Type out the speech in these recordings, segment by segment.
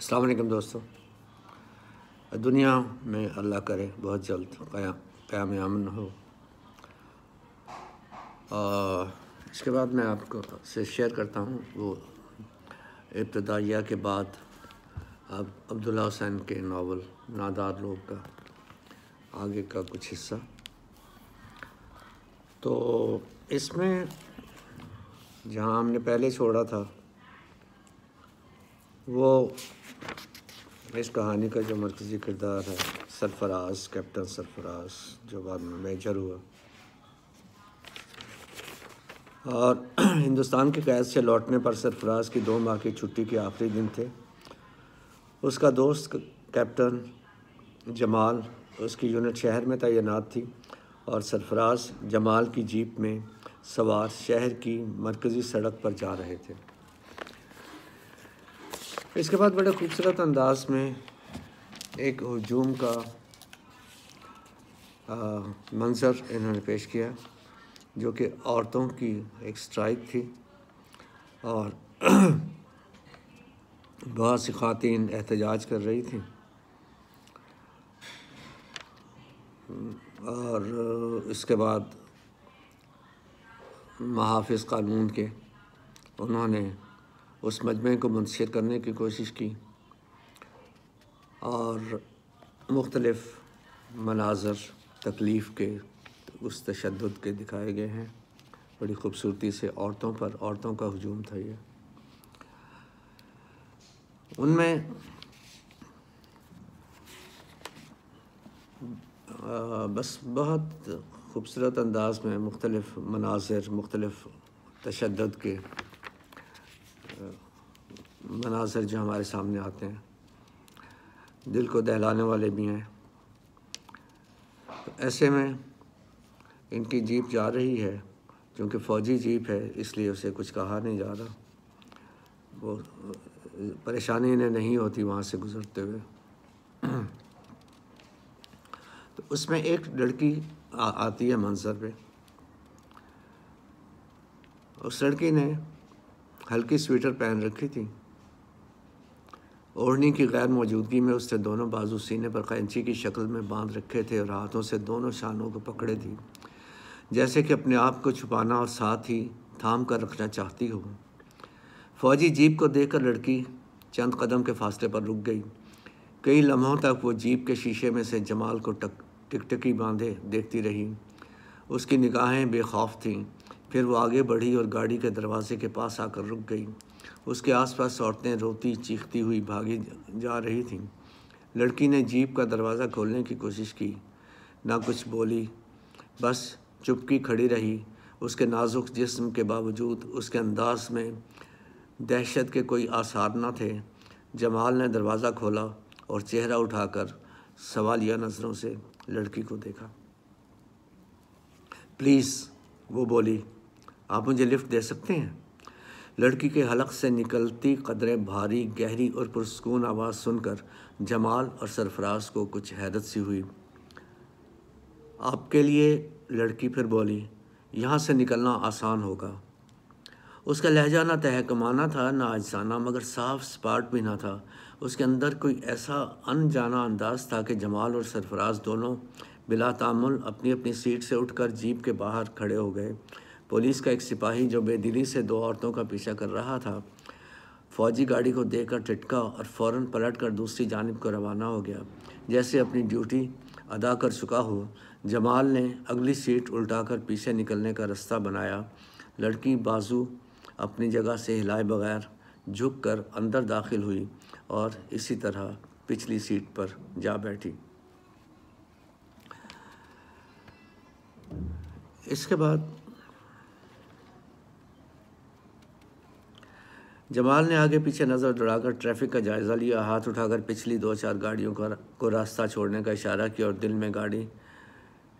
السلام علیکم دوستو، دنیا میں اللہ کرے بہت جلد قیام امن ہو۔ اس کے بعد میں آپ کو سے شیئر کرتا ہوں وہ ابتدائیہ کے بعد اب عبداللہ حسین کے ناول نادار لوگ کا آگے کا کچھ حصہ۔ تو اس میں جہاں ہم نے پہلے چھوڑا تھا وہ اس کہانی کا جو مرکزی کردار ہے سرفراز، کیپٹن سرفراز، جو بعد میں میجر ہوا اور ہندوستان کی قید سے لوٹنے پر سرفراز کی 2 ماہ کی چھٹی کے آخری دن تھے۔ اس کا دوست کیپٹن جمال اس کی یونٹ شہر میں تعینات تھی اور سرفراز جمال کی جیپ میں سوار شہر کی مرکزی سڑک پر جا رہے تھے۔ اس کے بعد بڑے خوبصورت انداز میں ایک ہجوم کا منظر انہوں نے پیش کیا جو کہ عورتوں کی ایک اسٹرائک تھی اور بہت سی خواتین احتجاج کر رہی تھیں اور اس کے بعد محافظ قانون کے انہوں نے اس مجمع کو منتشر کرنے کی کوشش کی اور مختلف مناظر تکلیف کے اس تشدد کے دکھائے گئے ہیں بڑی خوبصورتی سے۔ عورتوں کا ہجوم تھا یہ۔ ان میں بس بہت خوبصورت انداز میں مختلف مناظر، مختلف تشدد کے مناظر جو ہمارے سامنے آتے ہیں، دل کو دہلانے والے بھی ہیں۔ ایسے میں ان کی جیپ جا رہی ہے، چونکہ فوجی جیپ ہے اس لیے اسے کچھ کہا نہیں جا رہا، وہ پریشانی انہیں نہیں ہوتی وہاں سے گزرتے ہوئے۔ تو اس میں ایک لڑکی آتی ہے منظر پہ۔ اس لڑکی نے ہلکی سویٹر پہن رکھی تھی۔ اوڑھنی کی غیر موجودگی میں اس نے دونوں بازو سینے پر قینچی کی شکل میں باندھ رکھے تھے اور ہاتھوں سے دونوں شانوں کو پکڑے تھی، جیسے کہ اپنے آپ کو چھپانا اور ساتھ ہی تھام کر رکھنا چاہتی ہو۔ فوجی جیپ کو دیکھ کر لڑکی چند قدم کے فاصلے پر رک گئی۔ کئی لمحوں تک وہ جیپ کے شیشے میں سے جمال کو ٹکٹکی باندھے دیکھتی رہی۔ اس کی نگاہیں بے خوف تھیں۔ پھر وہ آگے بڑھی اور گاڑی کے دروازے کے پاس آ کر رک گئی۔ اس کے آس پاس عورتیں روتی چیختی ہوئی بھاگی جا رہی تھیں۔ لڑکی نے جیپ کا دروازہ کھولنے کی کوشش کی، نہ کچھ بولی، بس چپکی کھڑی رہی۔ اس کے نازک جسم کے باوجود اس کے انداز میں دہشت کے کوئی آثار نہ تھے۔ جمال نے دروازہ کھولا اور چہرہ اٹھا کر سوالیہ نظروں سے لڑکی کو دیکھا۔ پلیز، وہ بولی، آپ مجھے لفٹ دے سکتے ہیں؟ لڑکی کے حلق سے نکلتی قدرے بھاری، گہری اور پرسکون آواز سن کر جمال اور سرفراز کو کچھ حیرت سی ہوئی۔ آپ کے لیے، لڑکی پھر بولی، یہاں سے نکلنا آسان ہوگا۔ اس کا لہجہ نہ تہکمانہ تھا نہ عاجزانہ، مگر صاف سپاٹ بھی نہ تھا۔ اس کے اندر کوئی ایسا انجانا انداز تھا کہ جمال اور سرفراز دونوں بلا تامل اپنی اپنی سیٹ سے اٹھ کر جیپ کے باہر کھڑے ہو گئے۔ پولیس کا ایک سپاہی جو بے دلی سے 2 عورتوں کا پیچھا کر رہا تھا، فوجی گاڑی کو دیکھ کر ٹھٹکا اور فوراً پلٹ کر دوسری جانب کو روانہ ہو گیا، جیسے اپنی ڈیوٹی ادا کر چکا ہو۔ جمال نے اگلی سیٹ الٹا کر پیچھے نکلنے کا راستہ بنایا۔ لڑکی بازو اپنی جگہ سے ہلائے بغیر جھک کر اندر داخل ہوئی اور اسی طرح پچھلی سیٹ پر جا بیٹھی۔ اس کے بعد جمال نے آگے پیچھے نظر دوڑا کر ٹریفک کا جائزہ لیا، ہاتھ اٹھا کر پچھلی 2-4 گاڑیوں کو راستہ چھوڑنے کا اشارہ کیا اور دل میں گاڑی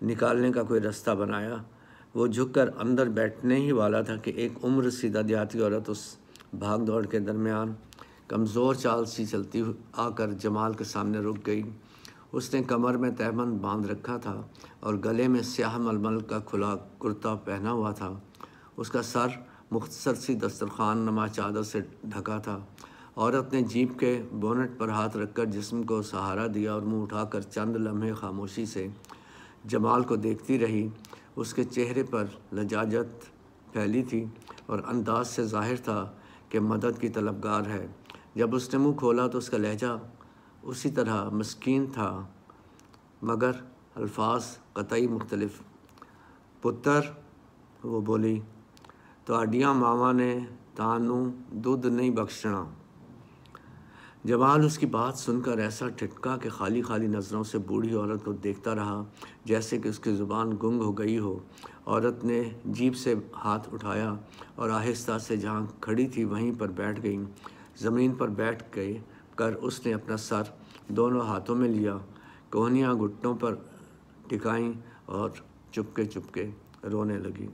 نکالنے کا کوئی راستہ بنایا۔ وہ جھک کر اندر بیٹھنے ہی والا تھا کہ ایک عمر رسیدہ دیہاتی عورت اس بھاگ دوڑ کے درمیان کمزور چال سی چلتی آ کر جمال کے سامنے رک گئی۔ اس نے کمر میں تہبند باندھ رکھا تھا اور گلے میں سیاہ ململ کا کھلا کرتا پہنا ہوا تھا۔ اس کا سر مختصر سی دسترخوان نما چادر سے ڈھکا تھا عورت نے جیپ کے بونٹ پر ہاتھ رکھ کر جسم کو سہارا دیا اور منہ اٹھا کر چند لمحے خاموشی سے جمال کو دیکھتی رہی۔ اس کے چہرے پر لجاجت پھیلی تھی اور انداز سے ظاہر تھا کہ مدد کی طلبگار ہے۔ جب اس نے منہ کھولا تو اس کا لہجہ اسی طرح مسکین تھا مگر الفاظ قطعی مختلف۔ پتر، وہ بولی، تواڈیاں ماواں نے تانوں دودھ نہیں بخشنا۔ جمال اس کی بات سن کر ایسا ٹھٹکا کہ خالی خالی نظروں سے بوڑھی عورت کو دیکھتا رہا جیسے کہ اس کی زبان گنگ ہو گئی ہو۔ عورت نے جیپ سے ہاتھ اٹھایا اور آہستہ سے جہاں کھڑی تھی وہیں پر بیٹھ گئی۔ زمین پر بیٹھ گئے کر اس نے اپنا سر دونوں ہاتھوں میں لیا، کوہنیاں گھٹنوں پر ٹکائیں اور چپکے رونے لگی۔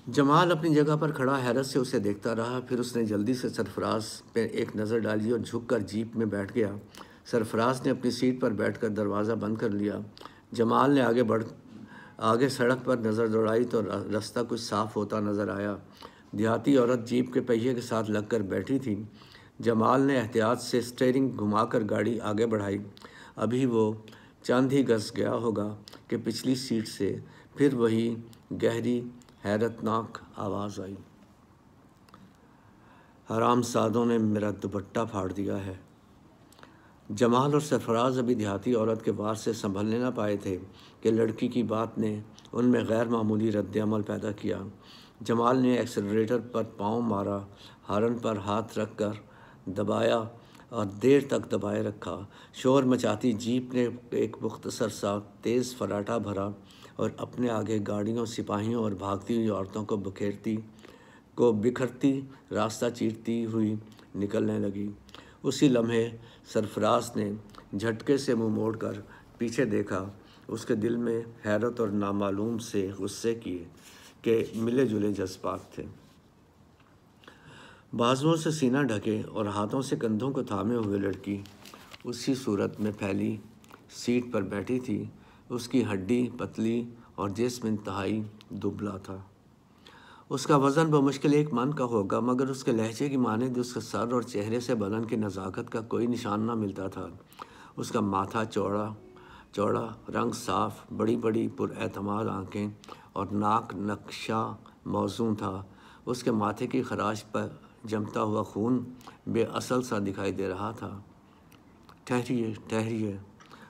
جمال اپنی جگہ پر کھڑا حیرت سے اسے دیکھتا رہا، پھر اس نے جلدی سے سرفراز پہ ایک نظر ڈالی اور جھک کر جیپ میں بیٹھ گیا۔ سرفراز نے اپنی سیٹ پر بیٹھ کر دروازہ بند کر لیا۔ جمال نے آگے سڑک پر نظر دوڑائی تو راستہ کچھ صاف ہوتا نظر آیا۔ دیہاتی عورت جیپ کے پہیے کے ساتھ لگ کر بیٹھی تھی۔ جمال نے احتیاط سے اسٹیئرنگ گھما کر گاڑی آگے بڑھائی۔ ابھی وہ چند ہی گز گیا ہوگا کہ پچھلی سیٹ سے پھر وہی گہری حیرتناک آواز آئی، حرام زادوں نے میرا دوپٹہ پھاڑ دیا ہے۔ جمال اور سرفراز ابھی دیہاتی عورت کے وار سے سنبھلنے نہ پائے تھے کہ لڑکی کی بات نے ان میں غیر معمولی رد عمل پیدا کیا۔ جمال نے ایکسلریٹر پر پاؤں مارا، ہارن پر ہاتھ رکھ کر دبایا اور دیر تک دبائے رکھا۔ شور مچاتی جیپ نے ایک مختصر سا تیز فراٹا بھرا اور اپنے آگے گاڑیوں، سپاہیوں اور بھاگتی ہوئی عورتوں کو بکھرتی راستہ چیرتی ہوئی نکلنے لگی۔ اسی لمحے سرفراز نے جھٹکے سے منہ موڑ کر پیچھے دیکھا۔ اس کے دل میں حیرت اور نامعلوم سے غصے کے ملے جلے جذبات تھے۔ بازوؤں سے سینہ ڈھکے اور ہاتھوں سے کندھوں کو تھامے ہوئے لڑکی اسی صورت میں پھیلی سیٹ پر بیٹھی تھی۔ اس کی ہڈی پتلی اور جسم انتہائی دبلا تھا۔ اس کا وزن بمشکل 1 من کا ہوگا مگر اس کے لہجے کی مانند اس کے سر اور چہرے سے بدن کی نزاکت کا کوئی نشان نہ ملتا تھا۔ اس کا ماتھا چوڑا، رنگ صاف، بڑی بڑی پر اعتماد آنکھیں اور ناک نقشہ موزوں تھا۔ اس کے ماتھے کی خراش پر جمتا ہوا خون بے اصل سا دکھائی دے رہا تھا۔ ٹھہریے،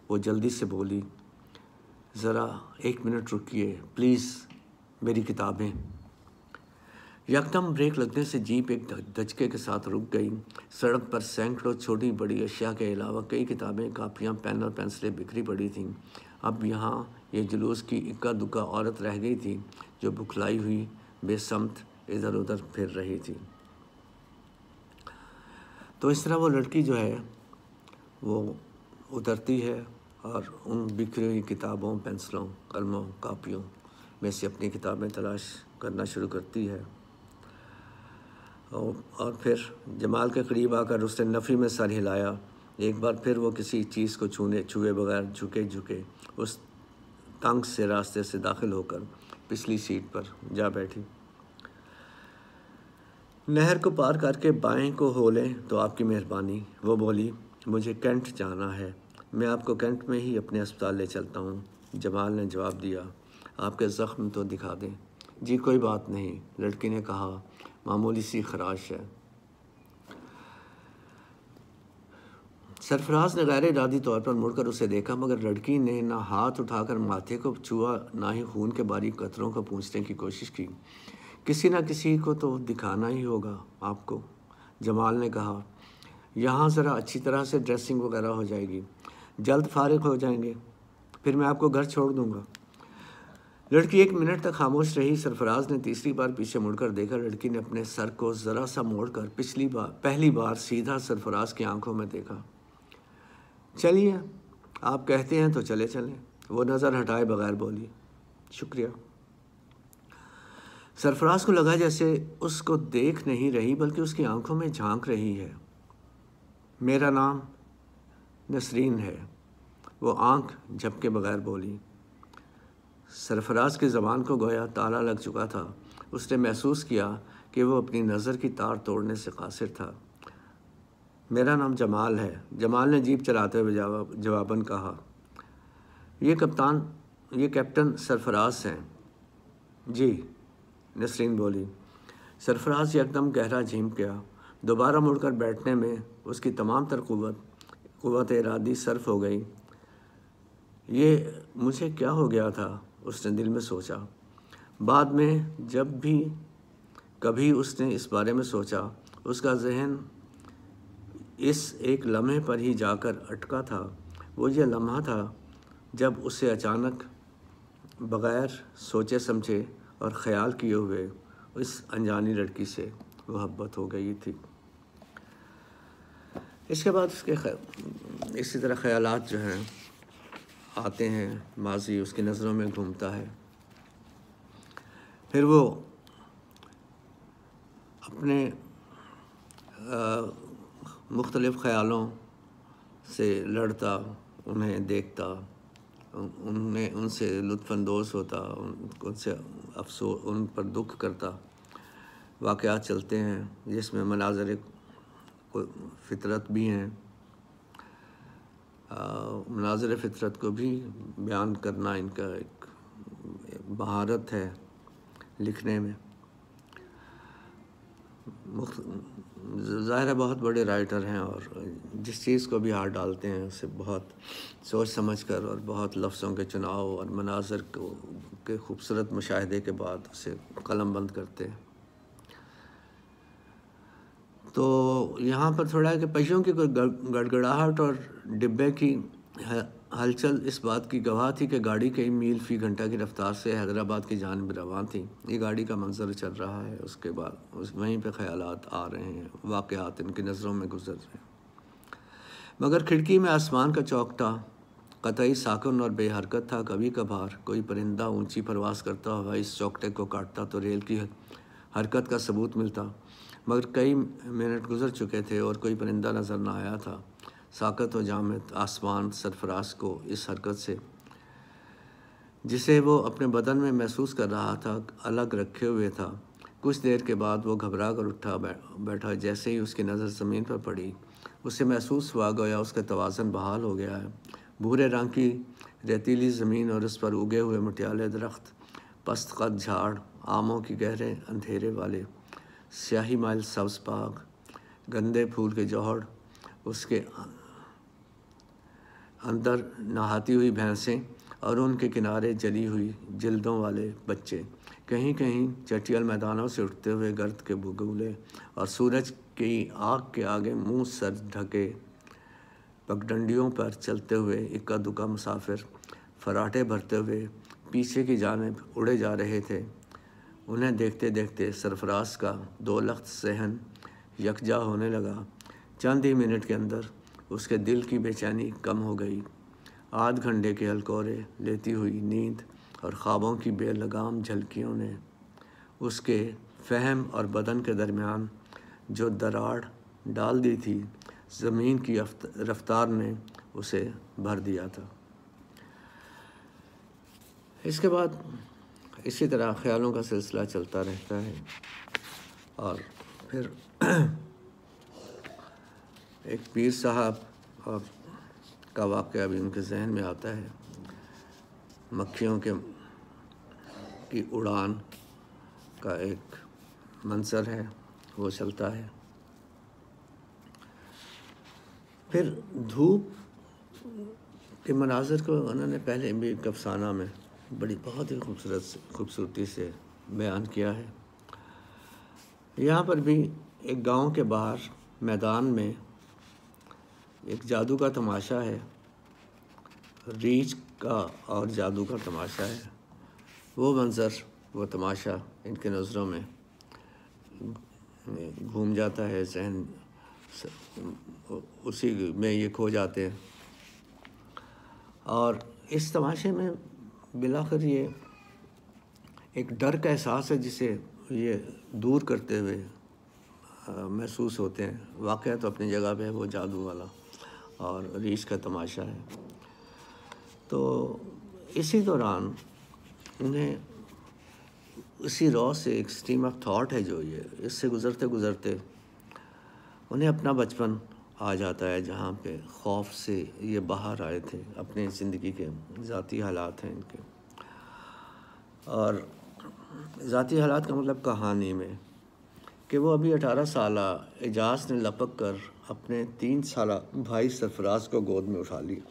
وہ جلدی سے بولی، ذرا 1 منٹ رکیے پلیز، میری کتابیں۔ یکدم بریک لگنے سے جیپ ایک دھچکے کے ساتھ رک گئی۔ سڑک پر سینکڑوں چھوٹی بڑی اشیاء کے علاوہ کئی کتابیں، کاپیاں، پین اور پنسلیں بکھری پڑی تھیں۔ اب یہاں یہ جلوس کی اکا دکا عورت رہ گئی تھی جو بکھلائی ہوئی بے سمت ادھر ادھر پھر رہی تھی۔ تو اس طرح وہ لڑکی جو ہے وہ اترتی ہے اور ان بکھری ہوئی کتابوں، پنسلوں، قلموں، کاپیوں میں سے اپنی کتابیں تلاش کرنا شروع کرتی ہے۔ اور پھر جمال کے قریب آ کر اس نے نفی میں سر ہلایا۔ ایک بار پھر وہ کسی چیز کو چھوئے بغیر جھکے اس تنگ سے راستے سے داخل ہو کر پچھلی سیٹ پر جا بیٹھی۔ نہر کو پار کر کے بائیں کو ہو لیں تو آپ کی مہربانی، وہ بولی، مجھے کینٹ جانا ہے، میں آپ کو کینٹ میں ہی اپنے اسپتال لے چلتا ہوں۔ جمال نے جواب دیا، آپ کے زخم تو دکھا دیں۔ جی کوئی بات نہیں، لڑکی نے کہا، معمولی سی خراش ہے۔ سرفراز نے غیر ارادی طور پر مڑ کر اسے دیکھا مگر لڑکی نے نہ ہاتھ اٹھا کر ماتھے کو چھوا نہ ہی خون کے باریک قطروں کو پوچھنے کی کوشش کی۔ کسی نہ کسی کو تو دکھانا ہی ہوگا آپ کو، جمال نے کہا۔ یہاں ذرا اچھی طرح سے ڈریسنگ وغیرہ ہو جائے گی، جلد فارغ ہو جائیں گے، پھر میں آپ کو گھر چھوڑ دوں گا۔ لڑکی 1 منٹ تک خاموش رہی۔ سرفراز نے تیسری بار پیچھے مڑ کر دیکھا۔ لڑکی نے اپنے سر کو ذرا سا موڑ کر پہلی بار سیدھا سرفراز کی آنکھوں میں دیکھا۔ چلیے، آپ کہتے ہیں تو چلیں، وہ نظر ہٹائے بغیر بولی۔ شکریہ۔ سرفراز کو لگا جیسے اس کو دیکھ نہیں رہی بلکہ اس کی آنکھوں میں جھانک رہی ہے۔ میرا نام نسرین ہے، وہ آنکھ جھپکے بغیر بولی۔ سرفراز کی زبان کو گویا تالا لگ چکا تھا۔ اس نے محسوس کیا کہ وہ اپنی نظر کی تار توڑنے سے قاصر تھا۔ میرا نام جمال ہے، جمال نے جیپ چلاتے ہوئے جواباً کہا۔ یہ کیپٹن سرفراز ہیں۔ جی، نسرین بولی۔ سرفراز یکدم گہرا جھینک گیا۔ دوبارہ مڑ کر بیٹھنے میں اس کی تمام تر قوت ارادی صرف ہو گئی۔ یہ مجھے کیا ہو گیا تھا، اس نے دل میں سوچا۔ بعد میں جب بھی کبھی اس نے اس بارے میں سوچا، اس کا ذہن اس ایک لمحے پر ہی جا کر اٹکا تھا۔ وہ یہ لمحہ تھا جب اسے اچانک بغیر سوچے سمجھے اور خیال کیے ہوئے اس انجانی لڑکی سے محبت ہو گئی تھی۔ اس کے بعد اسی طرح خیالات جو ہیں آتے ہیں، ماضی اس کی نظروں میں گھومتا ہے۔ پھر وہ اپنے مختلف خیالوں سے لڑتا، انہیں دیکھتا، ان سے لطف اندوز ہوتا، ان پر دکھ کرتا۔ واقعات چلتے ہیں جس میں مناظر فطرت بھی ہیں۔ مناظر فطرت کو بھی بیان کرنا ان کا ایک مہارت ہے لکھنے میں۔ ظاہر ہے بہت بڑے رائٹر ہیں، اور جس چیز کو بھی ہاتھ ڈالتے ہیں اسے بہت سوچ سمجھ کر اور بہت لفظوں کے چناؤ اور مناظر کے خوبصورت مشاہدے کے بعد اسے قلم بند کرتے ہیں۔ تو یہاں پر تھوڑا ہے کہ پہیوں کی کوئی گڑگڑاہٹ اور ڈبے کی ہلچل اس بات کی گواہ تھی کہ گاڑی کئی میل فی گھنٹہ کی رفتار سے حیدرآباد کی جانب رواں تھی۔ یہ گاڑی کا منظر چل رہا ہے، اس کے بعد وہیں پہ خیالات آ رہے ہیں، واقعات ان کی نظروں میں گزر رہے ہیں۔ مگر کھڑکی میں آسمان کا چوکٹا قطعی ساکن اور بے حرکت تھا۔ کبھی کبھار کوئی پرندہ اونچی پرواز کرتا ہوا اس چوکٹے کو کاٹتا تو ریل کی حرکت کا ثبوت ملتا، مگر کئی منٹ گزر چکے تھے اور کوئی پرندہ نظر نہ آیا تھا۔ ساکت و جامد آسمان سرفراز کو اس حرکت سے، جسے وہ اپنے بدن میں محسوس کر رہا تھا، الگ رکھے ہوئے تھا۔ کچھ دیر کے بعد وہ گھبرا کر اٹھا بیٹھا۔ جیسے ہی اس کی نظر زمین پر پڑی، اسے محسوس ہوا گویا اس کا توازن بحال ہو گیا ہے۔ بھورے رنگ کی ریتیلی زمین اور اس پر اگے ہوئے مٹیالے درخت، پست قد جھاڑ، آموں کی گہرے اندھیرے والے سیاہی مائل سبز باغ، گندے پھول کے جوہر، اس کے اندر نہاتی ہوئی بھینسیں اور ان کے کنارے جلی ہوئی جلدوں والے بچے، کہیں کہیں چٹیل میدانوں سے اٹھتے ہوئے گرد کے بگولے، اور سورج کی آگ کے آگے منہ سر ڈھکے پگڈنڈیوں پر چلتے ہوئے اکا دکا مسافر فراٹے بھرتے ہوئے پیچھے کی جانب اڑے جا رہے تھے۔ انہیں دیکھتے دیکھتے سرفراز کا دو لخت ذہن یکجا ہونے لگا۔ چند ہی منٹ کے اندر اس کے دل کی بے چینی کم ہو گئی۔ آدھ گھنٹے کے ہلکورے لیتی ہوئی نیند اور خوابوں کی بے لگام جھلکیوں نے اس کے فہم اور بدن کے درمیان جو دراڑ ڈال دی تھی، زمین کی رفتار نے اسے بھر دیا تھا۔ اس کے بعد اسی طرح خیالوں کا سلسلہ چلتا رہتا ہے، اور پھر ایک پیر صاحب اور کا واقعہ بھی ان کے ذہن میں آتا ہے۔ مکھیوں کی اڑان کا ایک منظر ہے، وہ چلتا ہے۔ پھر دھوپ کے مناظر کو انہوں نے پہلے بھی ایک افسانہ میں بہت ہی خوبصورتی سے بیان کیا ہے۔ یہاں پر بھی ایک گاؤں کے باہر میدان میں ایک جادو کا تماشا ہے، ریچھ کا اور جادو کا تماشا ہے۔ وہ منظر، وہ تماشا ان کے نظروں میں گھوم جاتا ہے، ذہن اسی میں یہ کھو جاتے ہیں، اور اس تماشے میں بالآخر یہ ایک ڈر کا احساس ہے جسے یہ دور کرتے ہوئے محسوس ہوتے ہیں۔ واقعہ تو اپنی جگہ پہ ہے، وہ جادو والا اور ریچھ کا تماشا ہے۔ تو اسی دوران انہیں اسی را سے ایک اسٹریم آف تھاٹ ہے جو یہ اس سے گزرتے گزرتے انہیں اپنا بچپن آ جاتا ہے، جہاں پہ خوف سے یہ باہر آئے تھے، اپنے زندگی کے ذاتی حالات ہیں ان کے، اور ذاتی حالات کا مطلب کہانی میں کہ وہ ابھی 18 سالہ اعجاز نے لپک کر اپنے 3 سالہ بھائی سرفراز کو گود میں اٹھا لیا۔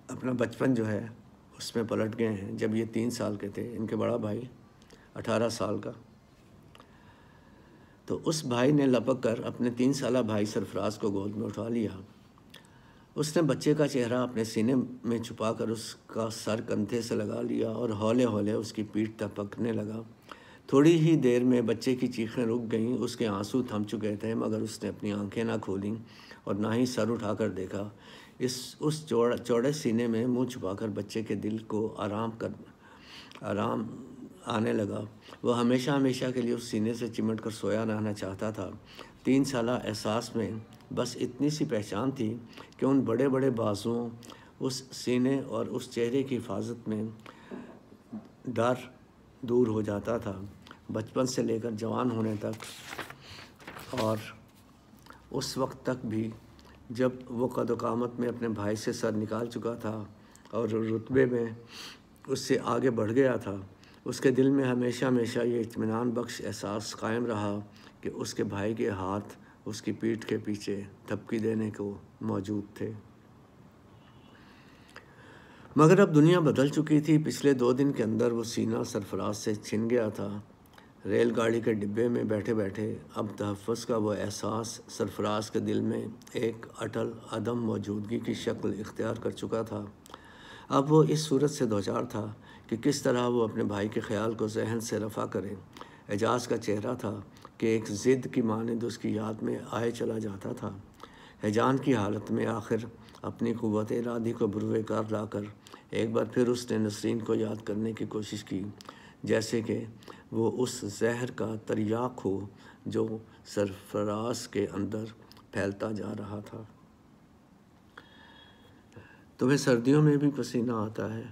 اپنا بچپن جو ہے اس میں پلٹ گئے ہیں، جب یہ 3 سال کے تھے، ان کے بڑا بھائی 18 سال کا، تو اس بھائی نے لپک کر اپنے 3 سالہ بھائی سرفراز کو گود میں اٹھا لیا۔ اس نے بچے کا چہرہ اپنے سینے میں چھپا کر اس کا سر کندھے سے لگا لیا اور ہولے ہولے اس کی پیٹھ تپکنے لگا۔ تھوڑی ہی دیر میں بچے کی چیخیں رک گئیں، اس کے آنسو تھم چکے تھے، مگر اس نے اپنی آنکھیں نہ کھولیں اور نہ ہی سر اٹھا کر دیکھا۔ اس چوڑے سینے میں منہ چھپا کر بچے کے دل کو آرام آنے لگا۔ وہ ہمیشہ ہمیشہ کے لیے اس سینے سے چمٹ کر سویا رہنا چاہتا تھا۔ 3 سالہ احساس میں بس اتنی سی پہچان تھی کہ ان بڑے بڑے بازوؤں، اس سینے اور اس چہرے کی حفاظت میں ڈر دور ہو جاتا تھا، بچپن سے لے کر جوان ہونے تک، اور اس وقت تک بھی جب وہ قد و قامت میں اپنے بھائی سے سر نکال چکا تھا اور رتبے میں اس سے آگے بڑھ گیا تھا۔ اس کے دل میں ہمیشہ ہمیشہ یہ اطمینان بخش احساس قائم رہا کہ اس کے بھائی کے ہاتھ اس کی پیٹھ کے پیچھے تھپکی دینے کو موجود تھے۔ مگر اب دنیا بدل چکی تھی۔ پچھلے 2 دن کے اندر وہ سینہ سرفراز سے چھن گیا تھا۔ ریل گاڑی کے ڈبے میں بیٹھے بیٹھے اب تحفظ کا وہ احساس سرفراز کے دل میں ایک اٹل عدم موجودگی کی شکل اختیار کر چکا تھا۔ اب وہ اس صورت سے دوچار تھا کہ کس طرح وہ اپنے بھائی کے خیال کو ذہن سے رفع کرے۔ اعجاز کا چہرہ تھا کہ ایک ضد کی مانند اس کی یاد میں آئے چلا جاتا تھا۔ ہیجان کی حالت میں آخر اپنی قوت ارادی کو بروئے کار لا کر ایک بار پھر اس نے نسرین کو یاد کرنے کی کوشش کی، جیسے کہ وہ اس زہر کا تریاق ہو جو سرفراز کے اندر پھیلتا جا رہا تھا۔ تمہیں سردیوں میں بھی پسینہ آتا ہے؟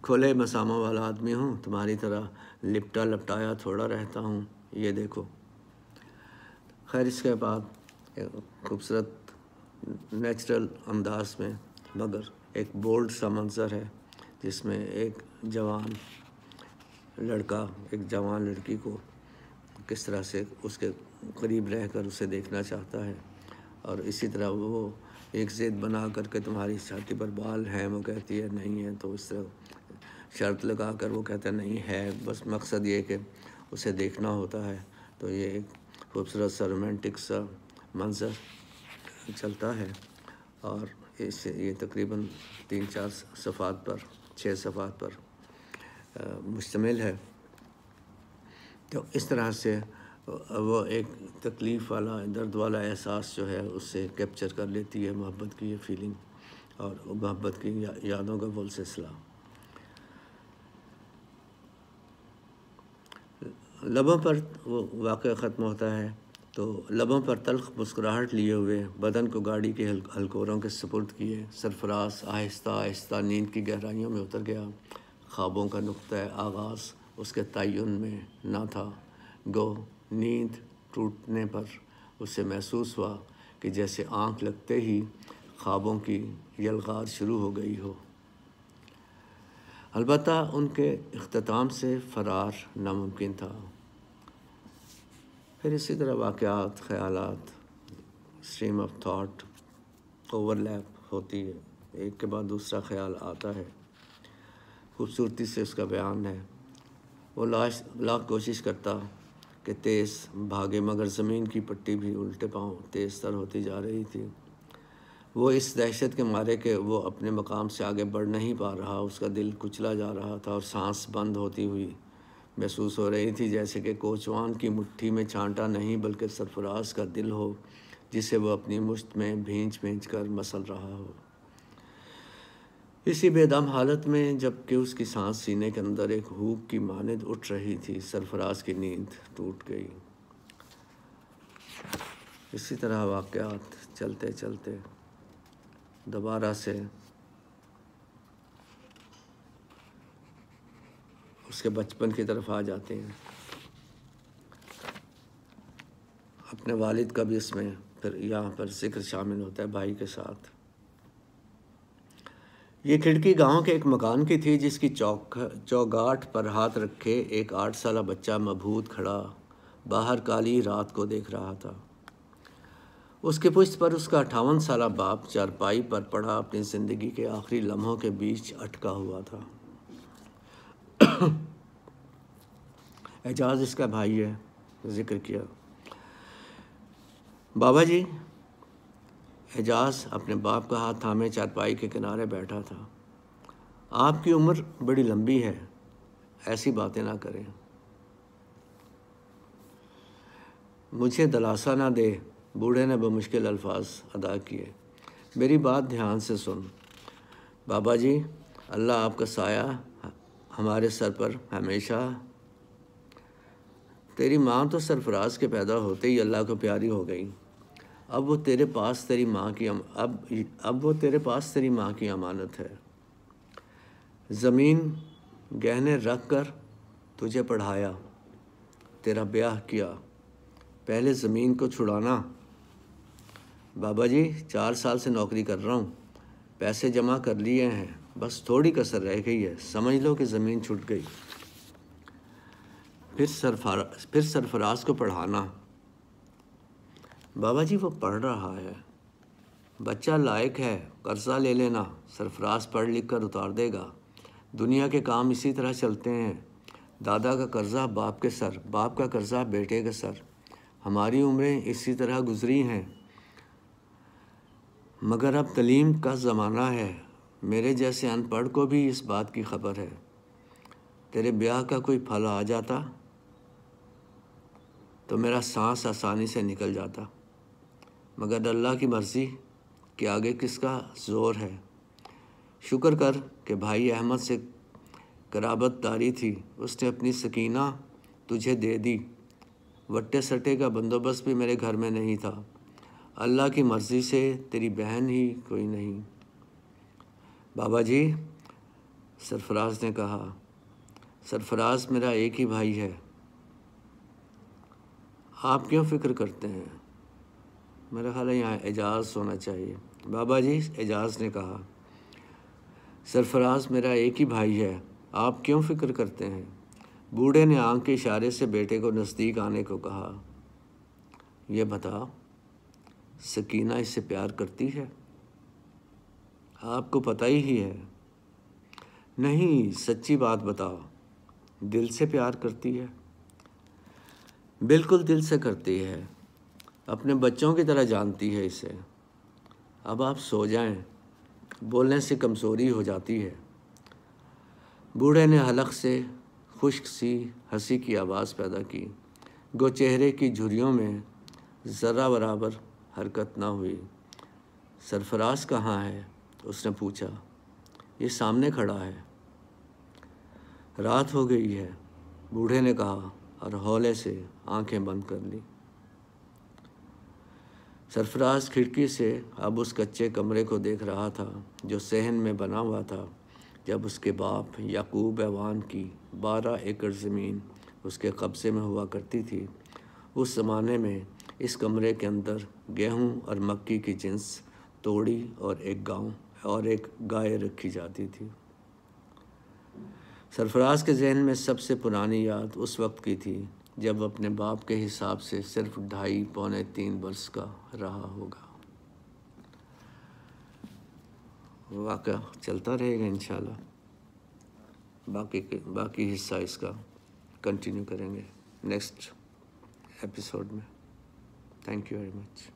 کھلے مساموں والا آدمی ہوں، تمہاری طرح لپٹا لپٹایا تھوڑا رہتا ہوں، یہ دیکھو۔ خیر، اس کے بعد ایک خوبصورت نیچرل انداز میں مگر ایک بولڈ سا منظر ہے، جس میں ایک جوان لڑکا ایک جوان لڑکی کو کس طرح سے اس کے قریب رہ کر اسے دیکھنا چاہتا ہے، اور اسی طرح وہ ایک ضد بنا کر کے تمہاری چھاتی پر بال ہیں، وہ کہتی ہے نہیں ہے، تو اس طرح شرط لگا کر وہ کہتا ہے نہیں ہے، بس مقصد یہ کہ اسے دیکھنا ہوتا ہے۔ تو یہ ایک خوبصورت سا رومانٹک سا منظر چلتا ہے، اور یہ تقریباً 3-4 صفحات پر 6 صفحات پر مشتمل ہے۔ تو اس طرح سے وہ ایک تکلیف والا درد والا احساس جو ہے اس سے کیپچر کر لیتی ہے محبت کی یہ فیلنگ اور محبت کی یادوں کا وہ سلسلہ۔ لبوں پر وہ واقعہ ختم ہوتا ہے تو لبوں پر تلخ مسکراہٹ لیے ہوئے بدن کو گاڑی کے ہلکوروں کے سپرد کیے سرفراز آہستہ آہستہ نیند کی گہرائیوں میں اتر گیا۔ خوابوں کا نقطۂ آغاز اس کے تعین میں نہ تھا، گو نیند ٹوٹنے پر اسے محسوس ہوا کہ جیسے آنکھ لگتے ہی خوابوں کی یلغار شروع ہو گئی ہو۔ البتہ ان کے اختتام سے فرار ناممکن تھا۔ پھر اسی طرح واقعات، خیالات، اسٹریم آف تھاٹ اوور لیپ ہوتی ہے، ایک کے بعد دوسرا خیال آتا ہے۔ خوبصورتی سے اس کا بیان ہے۔ وہ لاکھ کوشش کرتا کہ تیز بھاگے، مگر زمین کی پٹی بھی الٹے پاؤں تیز تر ہوتی جا رہی تھی۔ وہ اس دہشت کے مارے کہ وہ اپنے مقام سے آگے بڑھ نہیں پا رہا، اس کا دل کچلا جا رہا تھا اور سانس بند ہوتی ہوئی محسوس ہو رہی تھی، جیسے کہ کوچوان کی مٹھی میں چھانٹا نہیں بلکہ سرفراز کا دل ہو، جسے وہ اپنی مشت میں بھینچ بھینچ کر مسل رہا ہو۔ اسی بے دم حالت میں جب کہ اس کی سانس سینے کے اندر ایک ہوپ کی مانند اٹھ رہی تھی، سرفراز کی نیند ٹوٹ گئی۔ اسی طرح واقعات چلتے چلتے دوبارہ سے اس کے بچپن کی طرف آ جاتے ہیں۔ اپنے والد کا بھی اس میں پھر یہاں پر ذکر شامل ہوتا ہے بھائی کے ساتھ۔ یہ کھڑکی گاؤں کے ایک مکان کی تھی جس کی چوگاٹھ پر ہاتھ رکھے ایک 8 سالہ بچہ مبہوت کھڑا باہر کالی رات کو دیکھ رہا تھا۔ اس کے پشت پر اس کا 58 سالہ باپ چارپائی پر پڑا اپنی زندگی کے آخری لمحوں کے بیچ اٹکا ہوا تھا۔ اعجاز اس کا بھائی ہے، ذکر کیا۔ بابا جی، اعجاز اپنے باپ کا ہاتھ تھامے چارپائی کے کنارے بیٹھا تھا۔ آپ کی عمر بڑی لمبی ہے، ایسی باتیں نہ کریں، مجھے دلاسا نہ دے، بوڑھے نے بمشکل الفاظ ادا کیے۔ میری بات دھیان سے سن بابا جی، اللہ آپ کا سایہ ہمارے سر پر ہمیشہ۔ تیری ماں تو سرفراز کے پیدا ہوتے ہی اللہ کو پیاری ہو گئی۔ اب وہ تیرے پاس تیری ماں کی امانت ہے۔ زمین گہنے رکھ کر تجھے پڑھایا، تیرا بیاہ کیا، پہلے زمین کو چھڑانا۔ بابا جی، 4 سال سے نوکری کر رہا ہوں، پیسے جمع کر لیے ہیں، بس تھوڑی کسر رہ گئی ہے، سمجھ لو کہ زمین چھٹ گئی۔ پھر سرفراز کو پڑھانا۔ بابا جی، وہ پڑھ رہا ہے، بچہ لائق ہے، قرضہ لے لینا، سرفراز پڑھ لکھ کر اتار دے گا۔ دنیا کے کام اسی طرح چلتے ہیں، دادا کا قرضہ باپ کے سر، باپ کا قرضہ بیٹے کے سر۔ ہماری عمریں اسی طرح گزری ہیں، مگر اب تعلیم کا زمانہ ہے، میرے جیسے ان پڑھ کو بھی اس بات کی خبر ہے۔ تیرے بیاہ کا کوئی پھل آ جاتا تو میرا سانس آسانی سے نکل جاتا، مگر اللہ کی مرضی کہ آگے کس کا زور ہے۔ شکر کر کہ بھائی احمد سے قرابت داری تھی، اس نے اپنی سکینہ تجھے دے دی، وٹے سٹے کا بندوبست بھی میرے گھر میں نہیں تھا، اللہ کی مرضی سے تیری بہن ہی کوئی نہیں۔ بابا جی، سرفراز نے کہا، سرفراز میرا ایک ہی بھائی ہے، آپ کیوں فکر کرتے ہیں؟ میرا خیال ہے یہاں اعجاز ہونا چاہیے۔ بابا جی، اعجاز نے کہا، سرفراز میرا ایک ہی بھائی ہے، آپ کیوں فکر کرتے ہیں؟ بوڑھے نے آنکھ کے اشارے سے بیٹے کو نزدیک آنے کو کہا۔ یہ بتا، سکینہ اس سے پیار کرتی ہے؟ آپ کو پتہ ہی ہے۔ نہیں، سچی بات بتا، دل سے پیار کرتی ہے؟ بالکل دل سے کرتی ہے، اپنے بچوں کی طرح جانتی ہے اسے۔ اب آپ سو جائیں، بولنے سے کمزوری ہو جاتی ہے۔ بوڑھے نے حلق سے خشک سی ہنسی کی آواز پیدا کی، گو چہرے کی جھریوں میں ذرہ برابر حرکت نہ ہوئی۔ سرفراز کہاں ہے؟ اس نے پوچھا۔ یہ سامنے کھڑا ہے۔ رات ہو گئی ہے، بوڑھے نے کہا اور ہولے سے آنکھیں بند کر لی۔ سرفراز کھڑکی سے اب اس کچے کمرے کو دیکھ رہا تھا جو صحن میں بنا ہوا تھا جب اس کے باپ یعقوب ایوان کی 12 ایکڑ زمین اس کے قبضے میں ہوا کرتی تھی۔ اس زمانے میں اس کمرے کے اندر گیہوں اور مکئی کی جنس توڑی اور ایک گائے رکھی جاتی تھی۔ سرفراز کے ذہن میں سب سے پرانی یاد اس وقت کی تھی جب اپنے باپ کے حساب سے صرف 2.5-3 برس کا رہا ہوگا۔ واقعہ چلتا رہے گا انشاءاللہ، باقی حصہ اس کا کنٹینیو کریں گے نیکسٹ ایپیسوڈ میں۔ Thank you very much.